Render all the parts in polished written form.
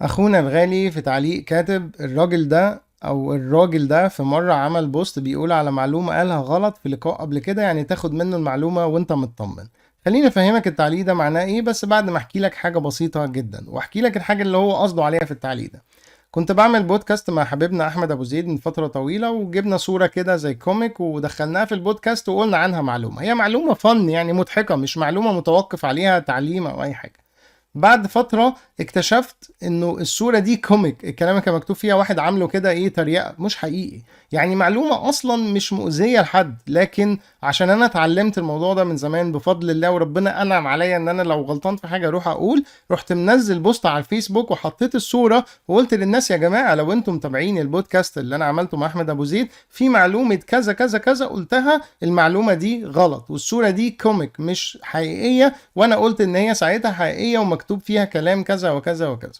اخونا الغالي في تعليق كاتب الراجل ده في مرة عمل بوست بيقول على معلومة قالها غلط في لقاء قبل كده، يعني تاخد منه المعلومة وانت مطمن. خليني افهمك التعليق ده معناه ايه، بس بعد ما احكي لك حاجة بسيطة جدا واحكي لك الحاجة اللي هو قصده عليها في التعليق ده. كنت بعمل بودكاست مع حبيبنا احمد ابو زيد من فترة طويلة، وجبنا صورة كده زي كوميك ودخلناها في البودكاست وقلنا عنها معلومة، هي معلومة فن يعني مضحكة، مش معلومة متوقف عليها تعليم او اي حاجة. بعد فترة اكتشفت انه الصورة دي كوميك، الكلام اللي كان مكتوب فيها واحد عامله كده ايه تريقة، مش حقيقي. يعني معلومة اصلا مش مؤذية لحد، لكن عشان انا اتعلمت الموضوع ده من زمان بفضل الله، وربنا انعم عليا ان انا لو غلطان في حاجة اروح اقول، رحت منزل بوست على الفيسبوك وحطيت الصورة وقلت للناس يا جماعة لو انتم متابعين البودكاست اللي انا عملته مع احمد ابو زيد في معلومة كذا كذا كذا قلتها، المعلومة دي غلط والصورة دي كوميك مش حقيقية، وانا قلت ان هي ساعتها حقيقية ومكتوب فيها كلام كذا وكذا وكذا.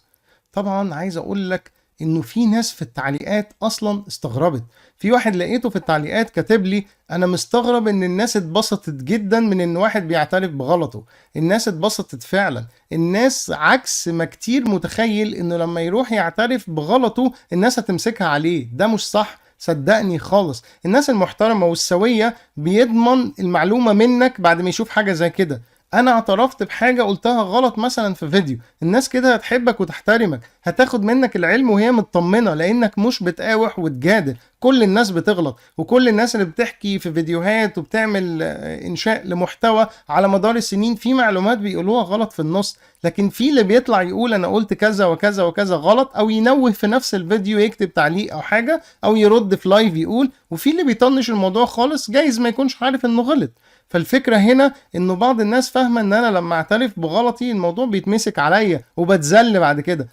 طبعا عايز اقول لك انه في ناس في التعليقات اصلا استغربت. في واحد لقيته في التعليقات كاتب لي انا مستغرب ان الناس اتبسطت جدا من ان واحد بيعترف بغلطه. الناس اتبسطت فعلا، الناس عكس ما كتير متخيل انه لما يروح يعترف بغلطه الناس هتمسكها عليه، ده مش صح. صدقني خالص، الناس المحترمة والسوية بيضمن المعلومة منك بعد ما يشوف حاجة زي كده. انا اعترفت بحاجة قلتها غلط مثلا في فيديو، الناس كده هتحبك وتحترمك، هتاخد منك العلم وهي مطمنة لانك مش بتقاوح وتجادل. كل الناس بتغلط، وكل الناس اللي بتحكي في فيديوهات وبتعمل انشاء لمحتوى على مدار السنين في معلومات بيقولوها غلط في النص، لكن في اللي بيطلع يقول انا قلت كذا وكذا وكذا غلط، او ينوه في نفس الفيديو يكتب تعليق او حاجة، او يرد في لايف يقول، وفي اللي بيطنش الموضوع خالص جايز ما يكونش عارف انه غلط. فالفكرة هنا انه بعض الناس فاهمة ان انا لما اعترف بغلطي الموضوع بيتمسك عليا وبتذل بعد كده.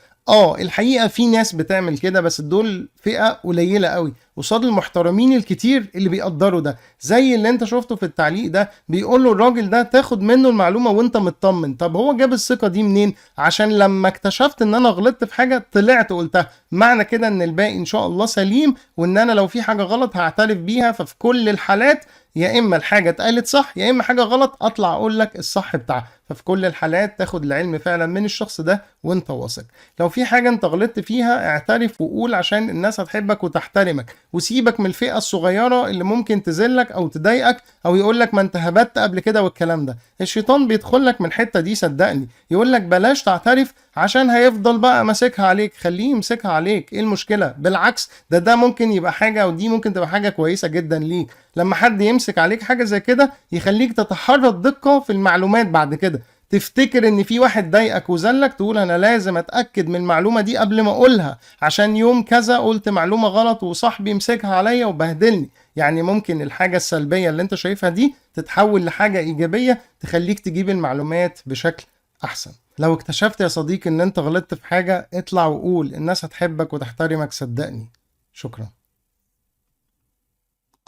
الحقيقة في ناس بتعمل كده، بس دول فئة قليلة قوي قصاد المحترمين الكتير اللي بيقدروا ده، زي اللي انت شفته في التعليق ده بيقول له الراجل ده تاخد منه المعلومة وانت مطمن. طب هو جاب الثقة دي منين؟ عشان لما اكتشفت ان انا غلطت في حاجة طلعت قلتها، معنى كده ان الباقي ان شاء الله سليم، وان انا لو في حاجة غلط هعترف بيها. ففي كل الحالات يا اما الحاجه اتقالت صح يا اما حاجه غلط اطلع اقول لك الصح بتاعها، ففي كل الحالات تاخد العلم فعلا من الشخص ده وانت واثق. لو في حاجه انت غلطت فيها اعترف وقول عشان الناس هتحبك وتحترمك، وسيبك من الفئه الصغيره اللي ممكن تذلك او تضايقك او يقول لك ما انت هبت قبل كده والكلام ده. الشيطان بيدخل لك من الحته دي صدقني، يقول لك بلاش تعترف عشان هيفضل بقى ماسكها عليك، خليه يمسكها عليك، ايه المشكله؟ بالعكس ده ممكن يبقى حاجه، ودي ممكن تبقى حاجه كويسه جدا ليك. لما حد يمسك عليك حاجة زي كده يخليك تتحرى الدقة في المعلومات، بعد كده تفتكر ان في واحد ضايقك وذلك تقول انا لازم اتأكد من المعلومة دي قبل ما اقولها، عشان يوم كذا قلت معلومة غلط وصاحبي يمسكها عليا وبهدلني. يعني ممكن الحاجة السلبية اللي انت شايفها دي تتحول لحاجة ايجابية تخليك تجيب المعلومات بشكل احسن. لو اكتشفت يا صديقي ان انت غلطت في حاجة اطلع وقول، الناس هتحبك وتحترمك صدقني. شكرا.